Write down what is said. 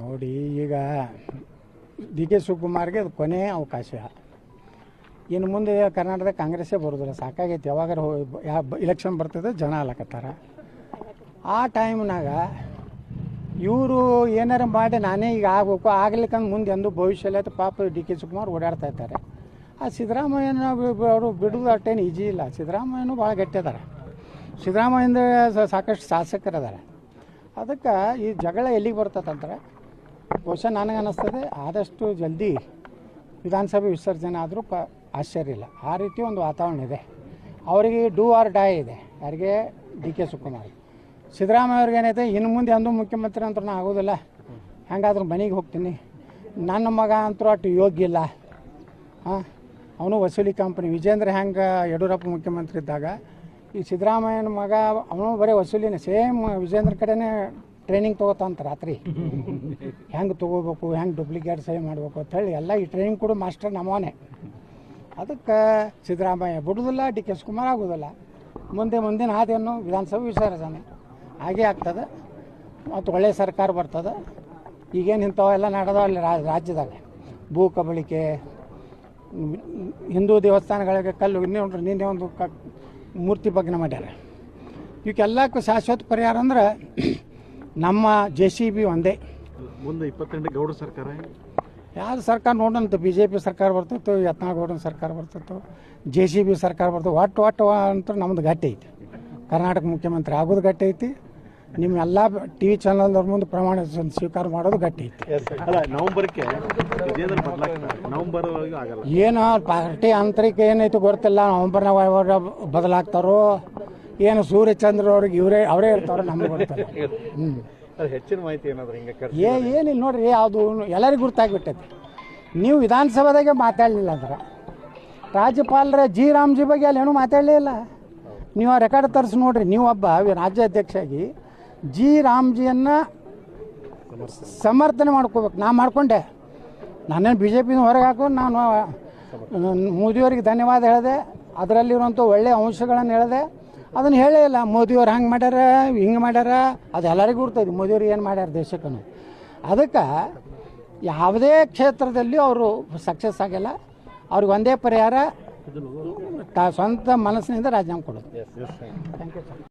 ನೋಡಿ, ಈಗ D K ಶಿವಕುಮಾರ್ಗೆ ಅದು ಕೊನೆಯ ಅವಕಾಶ. ಇನ್ನು ಮುಂದೆ ಕರ್ನಾಟಕದ ಕಾಂಗ್ರೆಸ್ಸೇ ಬರೋದಿಲ್ಲ, ಸಾಕಾಗೈತಿ. ಯಾವಾಗ ಇಲೆಕ್ಷನ್ ಬರ್ತದೆ ಜನ ಅಲ್ಲಕತ್ತಾರ. ಆ ಟೈಮ್ನಾಗ ಇವರು ಏನಾರ ಮಾಡಿ ನಾನೇ ಈಗ ಆಗಬೇಕು ಆಗ್ಲಿಕ್ಕಂದ್ರೆ ಮುಂದೆ ಎಂದು ಭವಿಷ್ಯದಲ್ಲಿ ಆಯ್ತು. ಪಾಪ ಡಿ ಕೆ ಶಿವಕುಮಾರ್ ಓಡಾಡ್ತಾ ಇದ್ದಾರೆ. ಆ ಸಿದ್ದರಾಮಯ್ಯನ ಅವರು ಬಿಡೋದು ಅಷ್ಟೇನು ಈಜಿ ಇಲ್ಲ. ಸಿದ್ದರಾಮಯ್ಯನೂ ಭಾಳ ಗಟ್ಟಿದ್ದಾರೆ. ಸಿದ್ದರಾಮಯ್ಯಿಂದ ಸಾಕಷ್ಟು ಶಾಸಕರಿದ್ದಾರೆ. ಅದಕ್ಕೆ ಈ ಜಗಳ ಎಲ್ಲಿಗೆ ಬರ್ತದಂದ್ರೆ ಬಹುಶಃ ನನಗೆ ಅನ್ನಿಸ್ತದೆ ಆದಷ್ಟು ಜಲ್ದಿ ವಿಧಾನಸಭೆ ವಿಸರ್ಜನೆ ಆದರೂ ಆಶ್ಚರ್ಯ ಇಲ್ಲ. ಆ ರೀತಿ ಒಂದು ವಾತಾವರಣ ಇದೆ. ಅವರಿಗೆ ಡೂ ಆರ್ ಡೈ ಇದೆ. ಯಾರಿಗೆ? D K Shivakumar. ಸಿದ್ದರಾಮಯ್ಯ ಅವ್ರಿಗೆ ಏನೈತೆ, ಇನ್ನು ಮುಂದೆ ಅಂದು ಮುಖ್ಯಮಂತ್ರಿ ಅಂತೂ ನಾ ಆಗೋದಿಲ್ಲ, ಹೆಂಗಾದ್ರೂ ಮನೆಗೆ ಹೋಗ್ತೀನಿ, ನನ್ನ ಮಗ ಅಂತೂ ಅಷ್ಟು ಯೋಗ್ಯ ಇಲ್ಲ. ಅವನು ವಸೂಲಿ ಕಂಪ್ನಿ. ವಿಜೇಂದ್ರ ಹೆಂಗೆ ಯಡಿಯೂರಪ್ಪ ಮುಖ್ಯಮಂತ್ರಿ ಇದ್ದಾಗ ಈ ಸಿದ್ದರಾಮಯ್ಯನ ಮಗ ಅವನು ಬರೀ ವಸೂಲಿನೇ. ಸೇಮ್ ವಿಜೇಂದ್ರ ಕಡೆನೇ ಟ್ರೈನಿಂಗ್ ತೊಗೋತಂತ ರಾತ್ರಿ ಹೆಂಗೆ ತೊಗೋಬೇಕು, ಹೆಂಗೆ ಡೂಪ್ಲಿಕೇಟ್ ಸಹಿ ಮಾಡಬೇಕು ಅಂತ ಹೇಳಿ ಎಲ್ಲ ಈ ಟ್ರೈನಿಂಗ್ ಕೂಡ ಮಾಸ್ಟರ್ ನಮ್ಮವನೇ. ಅದಕ್ಕೆ ಸಿದ್ದರಾಮಯ್ಯ ಬಿಡೋದಿಲ್ಲ, ಡಿ ಕೆ ಶಿವಕುಮಾರ್ ಆಗೋದಿಲ್ಲ. ಮುಂದಿನ ಹಾದಿಯನ್ನು ವಿಧಾನಸಭೆ ವಿಸರ್ಜನೆ ಹಾಗೇ ಆಗ್ತದೆ. ಮತ್ತು ಒಳ್ಳೆಯ ಸರ್ಕಾರ ಬರ್ತದೆ. ಈಗೇನು ಇಂಥವೆಲ್ಲ ನಡೆದ ಅಲ್ಲಿ ರಾಜ್ಯದಾಗ ಭೂ ಕಬಳಿಕೆ, ಹಿಂದೂ ದೇವಸ್ಥಾನಗಳಿಗೆ ಕಲ್ಲು ನಿನ್ನೆ ಒಂದು ಮೂರ್ತಿ ಭಗ್ನ ಮಾಡ್ಯಾರ. ಇವಕ್ಕೆಲ್ಲಕ್ಕೂ ಶಾಶ್ವತ ಪರಿಹಾರ ಅಂದ್ರೆ ನಮ್ಮ JCB ಒಂದೇ. ಮುಂದೆ 22 ಗೌಡ ಸರ್ಕಾರ ಯಾರು ಸರ್ಕಾರ ನೋಡಂತ BJP ಸರ್ಕಾರ ಬರ್ತಿತ್ತು, ಯತ್ನಾಳ್ ಗೌಡನ ಸರ್ಕಾರ ಬರ್ತಿತ್ತು, JCB ಸರ್ಕಾರ ಬರ್ತದೆ. ಒಟ್ಟು ಅಂತ ನಮ್ಮದು ಗಟ್ಟಿ ಐತಿ. ಕರ್ನಾಟಕ ಮುಖ್ಯಮಂತ್ರಿ ಆಗೋದು ಗಟ್ಟಿ ಐತಿ. ನಿಮ್ಮೆಲ್ಲ TV ಚಾನಲ್ದವ್ರ ಮುಂದೆ ಪ್ರಮಾಣ ಸ್ವೀಕಾರ ಮಾಡೋದು ಗಟ್ಟಿ ಐತಿ. ಏನು ಪಾರ್ಟಿ ಆಂತರಿಕ ಏನೈತಿ ಗೊತ್ತಿಲ್ಲ. ನವಂಬರ್ನಾಗ ಬದಲಾಗ್ತಾರೋ ಏನು, ಸೂರ್ಯಚಂದ್ರ ಅವ್ರಿಗೆ ಅವರೇ ಇರ್ತಾರೋ ನಮ್ಗೆ ಗೊತ್ತಿಲ್ಲ. ಹೆಚ್ಚಿನ ಮಾಹಿತಿ ಏನಿಲ್ಲ ನೋಡ್ರಿ, ಯಾವುದು ಎಲ್ಲರಿಗೂ ಗುರ್ತಾಗ್ಬಿಟ್ಟೈತಿ. ನೀವು ವಿಧಾನಸಭೆದಾಗೆ ಮಾತಾಡಲಿಲ್ಲ ಅಂದ್ರೆ ರಾಜ್ಯಪಾಲರ ರಾಮ್ಜಿ ಬಗ್ಗೆ ಅಲ್ಲಿ ಏನೂ ಮಾತಾಡಲೇ ಇಲ್ಲ. ನೀವು ಆ ರೆಕಾರ್ಡ್ ತರಿಸಿ ನೋಡ್ರಿ. ನೀವು ಒಬ್ಬ ರಾಜ್ಯಾಧ್ಯಕ್ಷಾಗಿ ರಾಮ್ಜಿಯನ್ನು ಸಮರ್ಥನೆ ಮಾಡ್ಕೋಬೇಕು. ನಾ ಮಾಡ್ಕೊಂಡೆ. ನಾನೇನು BJP ಹೊರಗೆ ಹಾಕೊಂಡು ನಾನು ಮೋದಿಯವರಿಗೆ ಧನ್ಯವಾದ ಹೇಳಿದೆ. ಅದರಲ್ಲಿರುವಂಥ ಒಳ್ಳೆಯ ಅಂಶಗಳನ್ನು ಹೇಳಿದೆ. ಅದನ್ನು ಹೇಳೇ ಇಲ್ಲ. ಮೋದಿಯವ್ರು ಹಂಗೆ ಮಾಡ್ಯಾರ, ಹಿಂಗೆ ಮಾಡ್ಯಾರ, ಅದು ಎಲ್ಲರಿಗೂ ಗುರ್ತೈತಿ ಮೋದಿಯವ್ರು ಏನು ಮಾಡ್ಯಾರ ದೇಶಕ್ಕೂ. ಅದಕ್ಕೆ ಯಾವುದೇ ಕ್ಷೇತ್ರದಲ್ಲಿ ಅವರು ಸಕ್ಸಸ್ ಆಗಿಲ್ಲ. ಅವ್ರಿಗೆ ಒಂದೇ ಪರಿಹಾರ, ಸ್ವಂತ ಮನಸ್ಸಿನಿಂದ ರಾಜೀನಾಮೆ ಕೊಡೋದು. Thank you sir.